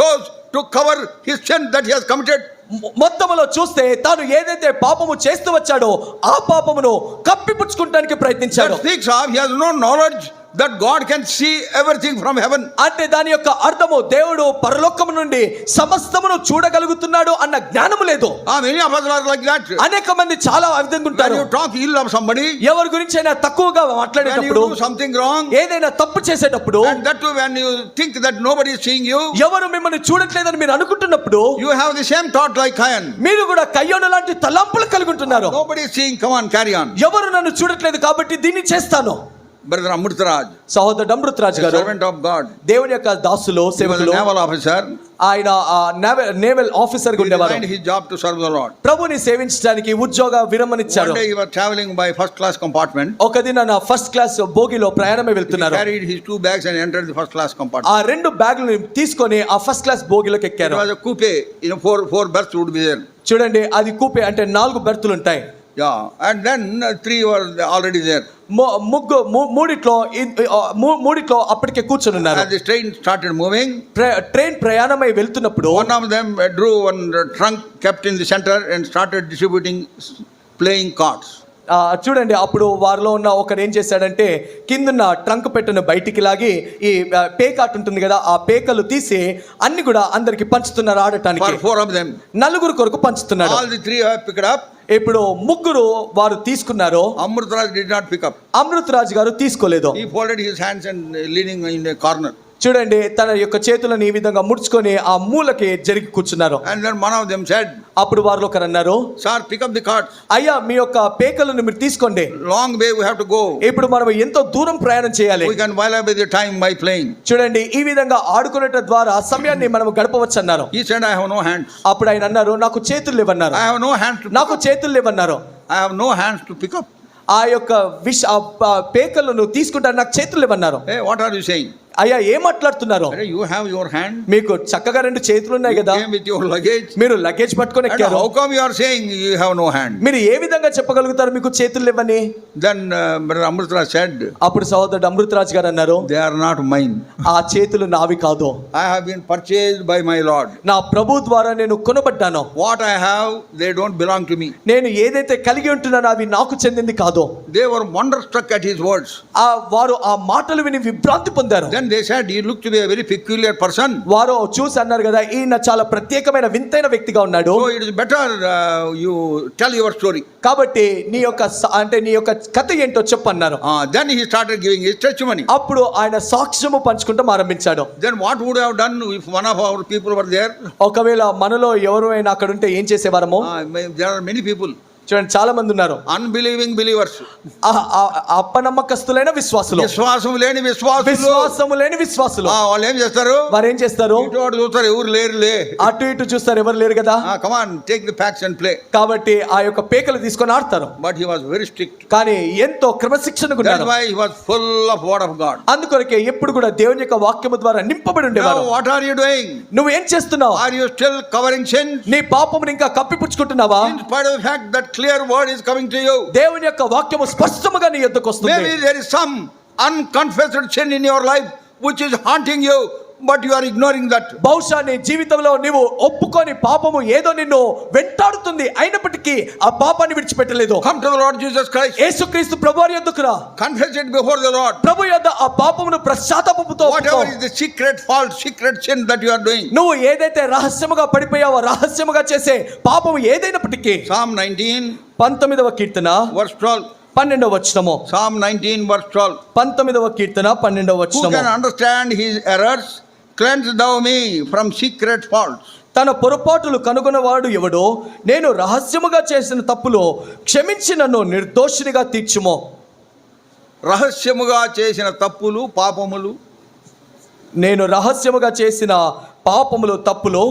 chose to cover his sin that he has committed. మొత్తములో చూస్తే తాను ఏదైతే పాపము చేస్తూ వచ్చాడో ఆ పాపమును కప్పిపుచ్చుకోవడానికి ప్రయత్నించాడు. That speaks of he has no knowledge that God can see everything from heaven. అంటే దాని యొక్క అర్థము దేవుడు పరలోకము నుండి సమస్తమును చూడగలుగుతున్నాడు అన్న జ్ఞానము లేదు. Many of us are like that. అనేక మంది చాలా ఆ విధంగా ఉంటారు. When you talk ill of somebody, ఎవరి గురించి అయినా తక్కువగా మాట్లాడేటప్పుడు, when you do something wrong, ఏదైనా తప్పు చేసేటప్పుడు, and that too when you think that nobody is seeing you, ఎవరు మిమ్మల్ని చూడట్లేదని మీరు అనుకుంటున్నప్పుడు, you have the same thought like Cain. మీరు కూడా కయ్యోను లాంటి తలంపులు కలిగి ఉంటున్నారు. Nobody is seeing, come on, carry on. ఎవరు నన్ను చూడట్లేదు కాబట్టి దీన్ని చేస్తాను. Brother Amrutaraj, సహోదరుడు అమృతరాజ్ గారు, servant of God, దేవుని యొక్క దాసులు, సేవకులు, naval officer, ఆయన నేవల్ ఆఫీసర్ గా ఉండేవారు. his job to serve the Lord. ప్రభుని సేవించడానికి ఉద్యోగ విరమణిచ్చారు. One day he was traveling by first class compartment. ఒక దిన ఫస్ట్ క్లాస్ బోగిలో ప్రయాణమే వెళ్తున్నారు. He carried his 2 bags and entered the first class compartment. ఆ 2 బ్యాగులను తీసుకొని ఆ ఫస్ట్ క్లాస్ బోగిలోకి ఎక్కారు. It was a coupe, four berths would be there. చూడండి, అది కూపే అంటే 4 బెర్తులు ఉంటాయి. Yeah, and then 3 were already there. మూడిట్లో అప్పటికే కూర్చొని ఉన్నారు. As the train started moving, train ప్రయాణమై వెళ్తున్నప్పుడు one of them drew one trunk kept in the center and started distributing playing cards. చూడండి, అప్పుడు వారిలో ఉన్న ఒకరు ఏం చేశాడంటే కిందన్న ట్రంక్ పెట్టెను బయటికి లాగి ఈ పేకాట్ ఉంటుంది కదా, ఆ పేకలు తీసి అన్ని కూడా అందరికి పంచుతున్నారు ఆడటానికి. For 4 of them, 4 కొరకు పంచుతున్నాడు. all the 3 have picked up. ఇప్పుడు 3 వారు తీసుకున్నారు. Amrutaraj did not pick up. Amritraj గారు తీసుకోలేదు. He folded his hands and leaning in a corner. చూడండి, తన యొక్క చేతులను ఈ విధంగా ముడుచుకొని ఆ మూలకి జరిగి కూర్చున్నారు. And then one of them said, అప్పుడు వారిలో ఒకరు అన్నారు, sir, pick up the cards. అయ్యా, మీ యొక్క పేకలను మీరు తీసుకోండి. Long way we have to go. ఇప్పుడు మనం ఎంతో దూరం ప్రయాణం చేయాలి. We can while away the time by playing. చూడండి, ఈ విధంగా ఆడుకునేట ద్వారా సమయాన్ని మనం గడపవచ్చు అన్నారు. He said, I have no hands. అప్పుడు ఆయన అన్నారు, నాకు చేతులు లేవన్నారు. I have no hands to నాకు చేతులు లేవన్నారు. I have no hands to pick up. ఆ యొక్క పేకలను తీసుకుంటారు, నాకు చేతులు లేవన్నారు. Hey, what are you saying? అయ్యా, ఏం మాట్లాడుతున్నారు? You have your hand. మీకు చక్కగా 2 చేతులు ఉన్నాయి కదా, with your luggage. మీరు లగేజ్ పట్టుకొని ఎక్కారు. How come you are saying you have no hand? మీరు ఏ విధంగా చెప్పగలుగుతారు మీకు చేతులు లేవని? Then Brother Amrutaraj said, అప్పుడు సహోదరుడు అమృతరాజ్ గారు అన్నారు, they are not mine. ఆ చేతులు నావి కాదు. I have been purchased by my Lord. నా ప్రభు ద్వారా నేను కొనబడ్డాను. What I have, they don't belong to me. నేను ఏదైతే కలిగి ఉంటున్నానో అవి నాకు చెందింది కాదు. They were wonderstruck at his words. వారు ఆ మాటలు విని విభ్రాంతి పొందారు. Then they said, he looked to be a very peculiar person. వారు చూసి అన్నారు కదా, ఈయన చాలా ప్రత్యేకమైన వింతైన వ్యక్తిగా ఉన్నాడు. So it is better you tell your story. కాబట్టి నీ యొక్క కథ ఏంటో చెప్పు అన్నారు. Then he started giving his testimony. అప్పుడు ఆయన సాక్ష్యము పంచుకుంటూ ఆరంభించాడు. Then what would have done if one of our people were there? ఒకవేళ మనలో ఎవరైనా అక్కడ ఉంటే ఏం చేసేవారము? There are many people. చూడండి, చాలా మంది ఉన్నారు అన్బిలీవింగ్ బిలీవర్స్, అపనమ్మకస్తులైన విశ్వాసులు, విశ్వాసం లేని విశ్వాసులు. వాళ్ళు ఏం చేస్తారు? వారు ఏం చేస్తారు? ఇటు అటు చూస్తారు, ఎవరు లేరులే. అటు ఇటు చూస్తారు, ఎవరు లేరు కదా. Come on, take the packs and play. కాబట్టి ఆ యొక్క పేకలు తీసుకొని ఆడతారు. But he was very strict. కానీ ఎంతో క్రమశిక్షణగా ఉన్నారు. That's why he was full of word of God. అందుకొరకే ఎప్పుడు కూడా దేవుని యొక్క వాక్యము ద్వారా నింపబడి ఉండేవారు. What are you doing? నువ్వు ఏం చేస్తున్నావు? Are you still covering sin? నీ పాపమును ఇంకా కప్పిపుచ్చుకుంటున్నావా? In spite of the fact that clear word is coming to you. దేవుని యొక్క వాక్యము స్పష్టంగా నీ యొద్దకు వస్తుంది. Maybe there is some unconfessed sin in your life which is haunting you, but you are ignoring that. బహుశా నీ జీవితంలో నీవు ఒప్పుకొని పాపము ఏదో నిన్ను వెంటాడుతుంది, అయినప్పటికీ ఆ పాపాన్ని విడిచిపెట్టలేదు. Come to the Lord Jesus Christ. యేసుక్రీస్తు ప్రభువారి యొద్దకు రా. Confess it before the Lord. ప్రభు యొద్ద ఆ పాపమును పశ్చాత్తాపముతో whatever is the secret fault, secret sin that you are doing. నువ్వు ఏదైతే రహస్యముగా పడిపోయావో, రహస్యముగా చేసే పాపము ఏదైనప్పటికీ. Psalm 19 19వ కీర్తన verse 12. 12వ వచనము. Psalm 19 verse 12. 19వ కీర్తన 12వ వచనము. Who can understand his errors? Cleanse thou me from secret faults. తన పొరపాటులు కనుగొనవాడు ఎవడో? నేను రహస్యముగా చేసిన తప్పులో క్షమించి నన్ను నిర్దోషినిగా తీర్చుమో. రహస్యముగా చేసిన తప్పులు, పాపములు, నేను రహస్యముగా చేసిన పాపములు, తప్పులో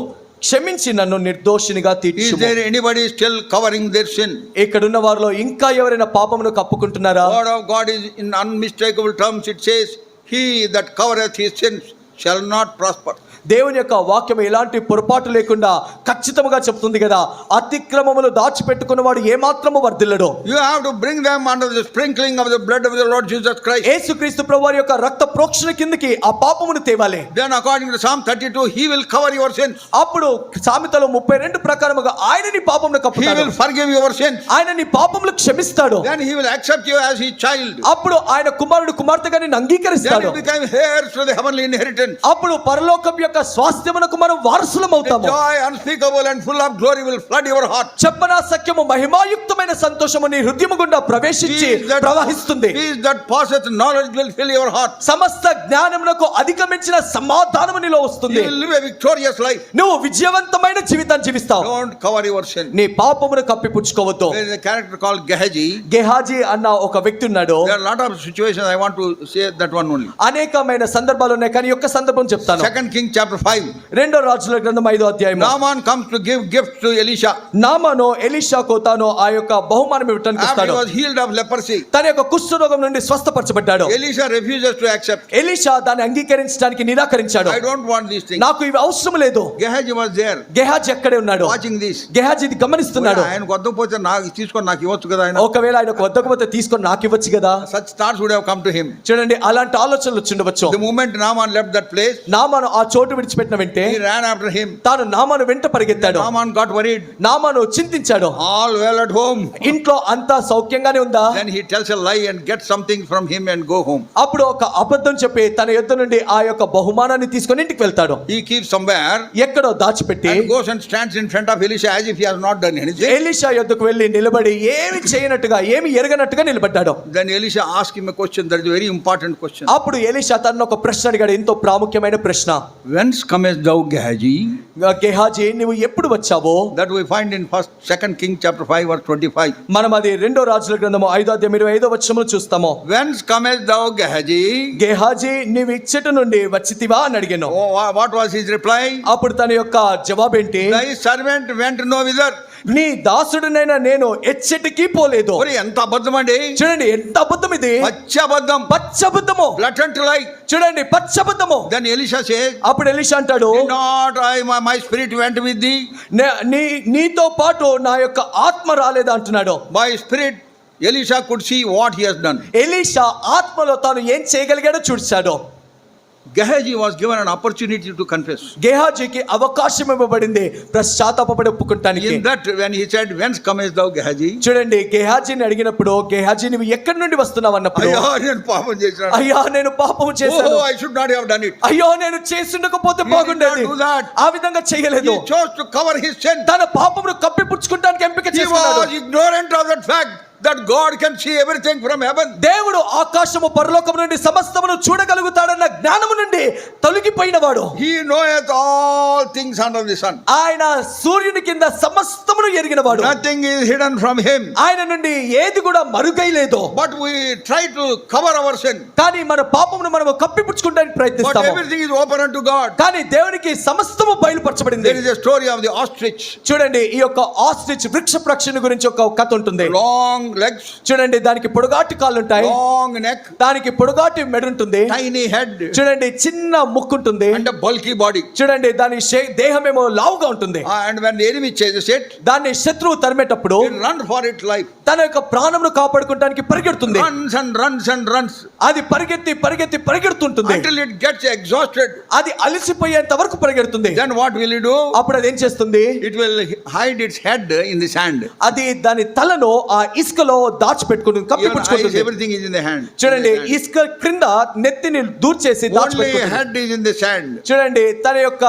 క్షమించి నన్ను నిర్దోషినిగా తీర్చుము. Is there anybody still covering their sin? ఇక్కడున్న వారిలో ఇంకా ఎవరైనా పాపమును కప్పుకుంటున్నారా? Word of God is in unmistakable terms. It says, he that covereth his sins shall not prosper. దేవుని యొక్క వాక్యం ఎలాంటి పొరపాటు లేకుండా ఖచ్చితంగా చెప్తుంది కదా, అతిక్రమములు దాచిపెట్టుకున్నవాడు ఏమాత్రము వర్ధిల్లడు. You have to bring them under the sprinkling of the blood of the Lord Jesus Christ. యేసుక్రీస్తు ప్రభువారి యొక్క రక్త ప్రోక్షణ కిందకి ఆ పాపమును తేవాలి. Then according to Psalm 32, he will cover your sins. అప్పుడు సామెతలు 32 ప్రకారముగా ఆయన నీ పాపమును He కప్పుతాడు. will forgive your sins. ఆయన నీ పాపములు క్షమిస్తాడు. Then he will accept you as his child. అప్పుడు ఆయన కుమారుడు కుమార్తెగా నిన్ను Then అంగీకరిస్తాడు. you become heirs to the heavenly inheritance. అప్పుడు పరలోకం యొక్క స్వాస్థ్యమునకు మనం వారసులం The అవుతాము. joy unspeakable and full of glory will flood your heart. చెప్పనా సత్యము మహిమాయుక్తమైన సంతోషము నీ హృదయము గుండా ప్రవేశించి ప్రవహిస్తుంది. Peace that passeth knowledge will fill your heart. సమస్త జ్ఞానమునకు అధిగమించిన సమాధానము నీలో You వస్తుంది. will live a victorious life. నువ్వు విజయవంతమైన జీవితాన్ని జీవిస్తావు. Don't cover your sin. నీ పాపమును కప్పిపుచ్చుకోవద్దు. There is a character called Gehazi. Gehazi అన్న ఒక వ్యక్తి ఉన్నాడు. There are a lot of situations. I want to say that one only. అనేకమైన సందర్భాలు ఉన్నాయి, కానీ ఒక్క సందర్భం చెప్తాను. 2 Kings chapter 5. రెండో రాజుల గ్రంథం 5వ అధ్యాయం. Naaman comes to give gifts to Elisha. నామాను ఎలీషాకు తాను ఆ యొక్క బహుమానం ఇవ్వడానికి After he వస్తాడు. was healed of leprosy, తన యొక్క కుష్ఠరోగం నుండి స్వస్థపరచబడ్డాడు. Elisha refuses to accept. Elisha దాన్ని అంగీకరించడానికి నిరాకరించాడు. I don't want these things. నాకు ఇవి అవసరం లేదు. Gehazi was there గెహాజీ ఎక్కడే ఉన్నాడు. watching this. గెహాజీ ఇది గమనిస్తున్నాడు. ఆయన కొద్దపోతే నాకు తీసుకొని నాకు ఇవ్వచ్చు కదా ఆయన. ఒకవేళ ఆయనకు వద్దకపోతే తీసుకొని నాకు ఇవ్వచ్చు కదా. Such thoughts would have come to him. చూడండి, అలాంటి ఆలోచనలు వచ్చిండవచ్చు. The moment Naaman left that place, నామాను ఆ చోటు విడిచిపెట్టిన వెంటే he ran after him. తాను నామాను వెంట పరిగెత్తాడు. Naaman got worried. నామాను చింతించాడు. All well at home. ఇంట్లో అంతా సౌఖ్యంగానే ఉందా? Then he tells a lie and gets something from him and go home. అప్పుడు ఒక అబద్ధం చెప్పి తన యొద్ద నుండి ఆ యొక్క బహుమానాన్ని తీసుకొని ఇంటికి వెళ్తాడు. He keeps somewhere ఎక్కడో దాచిపెట్టి and goes and stands in front of Elisha as if he has not done anything. Elisha యొద్దకు వెళ్ళి నిలబడి ఏమి చేయనట్టుగా ఏమి ఎరగనట్టుగా నిలబడ్డాడు. Then Elisha asked him a question that is a very important question. అప్పుడు Elisha తన ఒక ప్రశ్న అడిగాడు, ఎంతో ప్రాముఖ్యమైన ప్రశ్న. Whence comest thou, Gehazi? Gehazi, నువ్వు ఎప్పుడు వచ్చావో? That we find in 2 Kings chapter 5 verse 25. మనం అది రెండో రాజుల గ్రంథము 5వ అధ్యాయం 25వ వచనములో చూస్తాము. Whence comest thou, Gehazi? Gehazi, నీవు ఇచ్చట నుండి వచ్చితివా అని అడిగాను. Oh, what was his reply? అప్పుడు తన యొక్క జవాబేంటి? Thy servant went no whither. నీ దాసుడినైనా నేను ఎచ్చటికి పోలేదు. ఒరే ఎంత అబద్ధం అండి. చూడండి ఎంత అబద్ధం ఇది. పచ్చి అబద్ధం. పచ్చబద్ధము. Blatant lie. చూడండి పచ్చబద్ధము. Then Elisha says, అప్పుడు ఎలీషా అంటాడు, did not my spirit went with thee. నీతో పాటు నా యొక్క ఆత్మ రాలేదా అంటున్నాడు. By spirit Elisha could see what he has done. Elisha ఆత్మలో తాను ఏం చేయగలిగాడో చూశాడు. Gehazi was given an opportunity to confess. గెహాజీకి అవకాశం ఇవ్వబడింది పశ్చాత్తాపపడి ఒప్పుకుంటానికి. In that when he said, whence comest thou, Gehazi? చూడండి, గెహాజీని అడిగినప్పుడు, గెహాజీ నువ్వు ఎక్కడి నుండి వస్తున్నావు అన్నప్పుడు, అయ్యో నేను పాపం చేశాను. అయ్యా నేను పాపం చేశాను. Oh, I should not have done it. అయ్యో నేను చేసుండకపోతే బాగుండేది. He did not do that. ఆ విధంగా చేయలేదు. He chose to cover his sin. తన పాపమును కప్పిపుచ్చుకోవడానికి ఎంపిక He చేసుకున్నాడు. was ignorant of that fact that God can see everything from heaven. దేవుడు ఆకాశము పరలోకము నుండి సమస్తమును చూడగలుగుతాడన్న జ్ఞానము నుండి తొలగిపోయినవాడు. He knoweth all things under the sun. ఆయన సూర్యుని కింద సమస్తమును ఎరిగినవాడు. Nothing is hidden from him. ఆయన నుండి ఏది కూడా మరుగై లేదు. But we try to cover our sin. కానీ మన పాపమును మనము కప్పిపుచ్చుకోవడానికి But ప్రయత్నిస్తాము. everything is open unto God. కానీ దేవునికి సమస్తము బయలుపరచబడింది. There is a story of the ostrich. చూడండి, ఈ యొక్క ఆస్ట్రిచ్ వృక్ష పక్షిని గురించి ఒక కథ ఉంటుంది. Long legs, చూడండి, దానికి పొడుగాటి కాళ్ళు ఉంటాయి, long neck, దానికి పొడుగాటి మెడ ఉంటుంది, tiny head, చూడండి చిన్న ముక్కు ఉంటుంది, and a bulky body. చూడండి దాని దేహమేమో లావుగా ఉంటుంది. And when the enemy chases it, దాన్ని శత్రువు తరిమేటప్పుడు it runs for its life. తన యొక్క ప్రాణమును కాపాడుకోవడానికి పరిగెడుతుంది. Runs and runs and runs అది పరిగెత్తి పరిగెత్తి పరిగెడుతుంటుంది until it gets exhausted. అది అలసిపోయేంత వరకు పరిగెడుతుంది. Then what will it do? అప్పుడు అది ఏం చేస్తుంది? It will hide its head in the sand. అది దాని తలను ఆ ఇసుకలో దాచిపెట్టుకుని Even eyes, కప్పిపుచ్చుకుంటుంది. everything is in the hand. చూడండి, In the hand. ఇసుక క్రింద నెత్తిని దూర్చేసి Only దాచిపెట్టుకుంటుంది. head is in the sand. చూడండి, తన యొక్క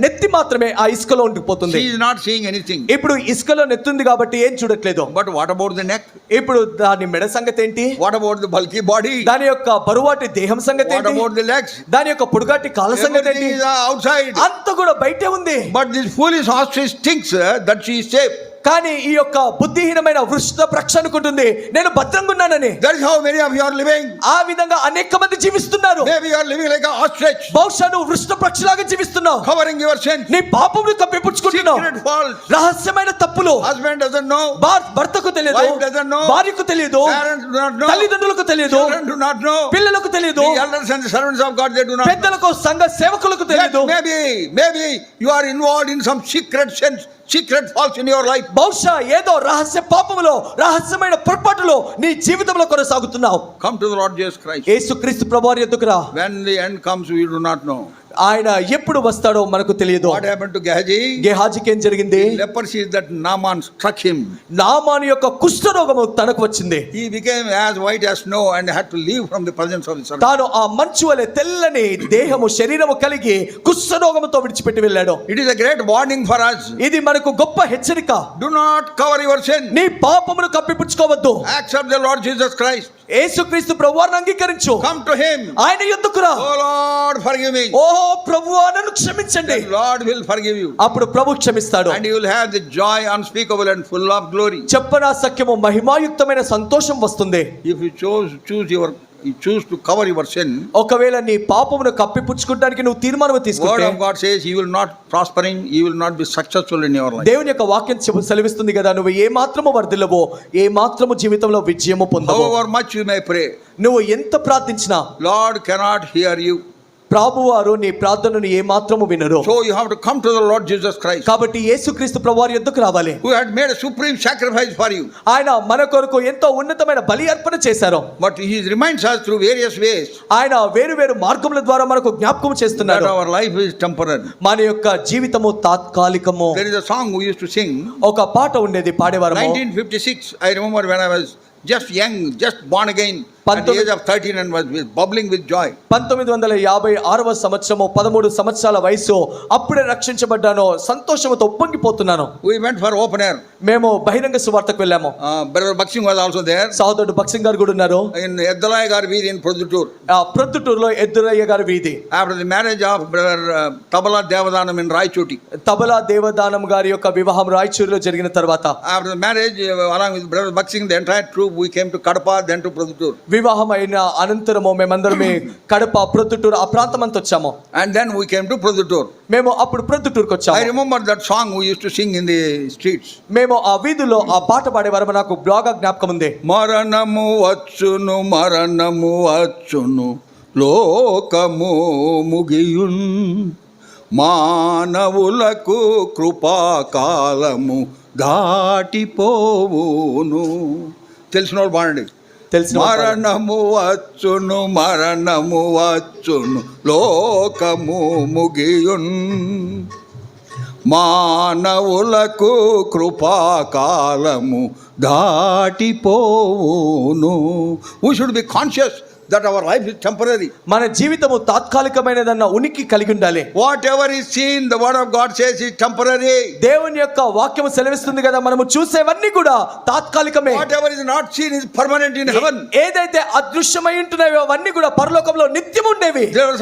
నెత్తి మాత్రమే ఆ ఇసుకలో ఉండిపోతుంది. She is not seeing anything. ఇప్పుడు ఇసుకలో నెత్తుంది కాబట్టి ఏం చూడట్లేదు. But what about the neck? ఇప్పుడు దాని మెడ సంగతి ఏంటి? What about the bulky body? దాని యొక్క బరువాటి దేహం సంగతి What ఏంటి? about the legs? దాని యొక్క పొడుగాటి కాళ్ళ సంగతి Everything ఏంటి? is outside. అంత కూడా బయటే ఉంది. But this foolish ostrich thinks that she is safe. కానీ ఈ యొక్క బుద్ధిహీనమైన వృష్ట వృక్ష అనుకుంటుంది నేను భద్రంగా ఉన్నానని. That is how many of you are living. ఆ విధంగా అనేక మంది జీవిస్తున్నారు. Maybe you are living like an ostrich, బహుశా నువ్వు వృష్ట పక్షిలాగా జీవిస్తున్నావు. covering your sins. నీ పాపమును కప్పిపుచ్చుకుంటున్నావు. Secret faults. రహస్యమైన తప్పులు. Husband doesn't know. భర్తకు తెలియదు, Wife doesn't know. భార్యకు తెలియదు, Parents do not know. తల్లిదండ్రులకు తెలియదు, Children do not know. పిల్లలకు తెలియదు, The elders and the servants of God, they do not know. పెద్దలకు సంఘ సేవకులకు Yet తెలియదు. maybe you are involved in some secret sins, secret faults in your life. బహుశా ఏదో రహస్య పాపములో రహస్యమైన పొరపాటులో నీ జీవితంలో కొనసాగుతున్నావు. Come to the Lord Jesus Christ. యేసుక్రీస్తు ప్రభువారి యొద్దకు రా. When the end comes, we do not know. ఆయన ఎప్పుడు వస్తాడో మనకు తెలియదు. What happened to Gehazi? గెహాజీకి ఏం జరిగింది? Leprosy that Naaman struck him. నామాను యొక్క కుష్ఠరోగము తనకు వచ్చింది. He became as white as snow and had to leave from the presence of the servant. తాను ఆ మంచు వలె తెల్లని దేహము శరీరము కలిగి కుష్ఠరోగముతో విడిచిపెట్టి వెళ్ళాడు. It is a great warning for us. ఇది మనకు గొప్ప హెచ్చరిక. Do not cover your sin. నీ పాపమును కప్పిపుచ్చుకోవద్దు. Accept the Lord Jesus Christ. యేసుక్రీస్తు ప్రభువారిని అంగీకరించు. Come to him. ఆయన యొద్దకు రా. Oh Lord, forgive me. ఓ ప్రభువా నన్ను క్షమించండి. The Lord will forgive you. అప్పుడు ప్రభు క్షమిస్తాడు. And you will have the joy unspeakable and full of glory. చెప్పనా సఖ్యము మహిమాయుక్తమైన సంతోషం వస్తుంది. If you choose to cover your sin, ఒకవేళ నీ పాపమును కప్పిపుచ్చుకోవడానికి నువ్వు తీర్మానం word తీసుకుంటే of God says you will not prospering, you will not be successful in your life. దేవుని యొక్క వాక్యం సెలవిస్తుంది కదా, నువ్వు ఏ మాత్రము వర్ధిల్లవో, ఏ మాత్రము జీవితంలో విజయము పొందవో. However much you may pray, నువ్వు ఎంత ప్రార్థించినా Lord cannot hear you. ప్రభువారు నీ ప్రార్థనను ఏ మాత్రము వినరు. So you have to come to the Lord Jesus Christ, కాబట్టి యేసుక్రీస్తు ప్రభువారి యొద్దకు రావాలి. who had made a supreme sacrifice for you. ఆయన మన కొరకు ఎంతో ఉన్నతమైన బలి అర్పణ చేశారు. But he reminds us through various ways ఆయన వేరు వేరు మార్గముల ద్వారా మనకు జ్ఞాపకం that చేస్తున్నాడు. our life is temporary. మన యొక్క జీవితము తాత్కాలికము. There is a song we used to sing. ఒక పాట ఉండేది పాడేవారము. 1956, I remember when I was just young, just born again at the age of 13 and was bubbling with joy. 1956వ సంవత్సరము 13 సంవత్సరాల వయసు. అప్పుడే రక్షించబడ్డాను, సంతోషంతో ఉప్పొంగిపోతున్నాను. We went for open air. మేము బహిరంగ సువార్తకు వెళ్ళాము. Brother Bakshing was also there. సహోదరుడు భక్సింగ్ గారు కూడా ఉన్నారు. In Eddalai Gar Veedi in Produttur. ప్రొద్దుటూరులో ఎద్దురయ్య గారి వీధి. After the marriage of Brother Tabala Devadanam in Raichoti. Tabla Devadanam గారి యొక్క వివాహం రాయచూరులో జరిగిన తర్వాత, After the marriage, along with Brother Bakshing, the entire troop, we came to Kadapa, then to Produttur. వివాహం అయిన అనంతరము మేమందరమే కడప, ప్రొద్దుటూరు ఆ ప్రాంతం అంతా వచ్చాము. And then we came to Produttur. మేము అప్పుడు ప్రొద్దుటూరుకు I వచ్చాము. remember that song we used to sing in the streets. మేము ఆ వీధుల్లో ఆ పాట పాడేవారు నాకు బాగా జ్ఞాపకం ఉంది. మరణము వచ్చును, మరణము వచ్చును, లోకము ముగియున్, మానవులకు కృపాకాలము దాటిపోవును. తెలిసిన వాళ్ళు బాగుండి. తెలిసిన మరణము వచ్చును, మరణము వచ్చును, లోకము ముగియున్, మానవులకు కృపాకాలము దాటిపోవును. We should be conscious that our life is temporary. మన జీవితము తాత్కాలికమైనదన్న ఉనికి కలిగి ఉండాలి. Whatever is seen, the word of God says is temporary. దేవుని యొక్క వాక్యము సెలవిస్తుంది కదా, మనము చూసేవన్నీ కూడా తాత్కాలికమే. Whatever is not seen is permanent in heaven. ఏదైతే అదృశ్యమై ఉంటున్నాయో అవన్నీ కూడా పరలోకంలో నిత్యం ఉండేవి. There was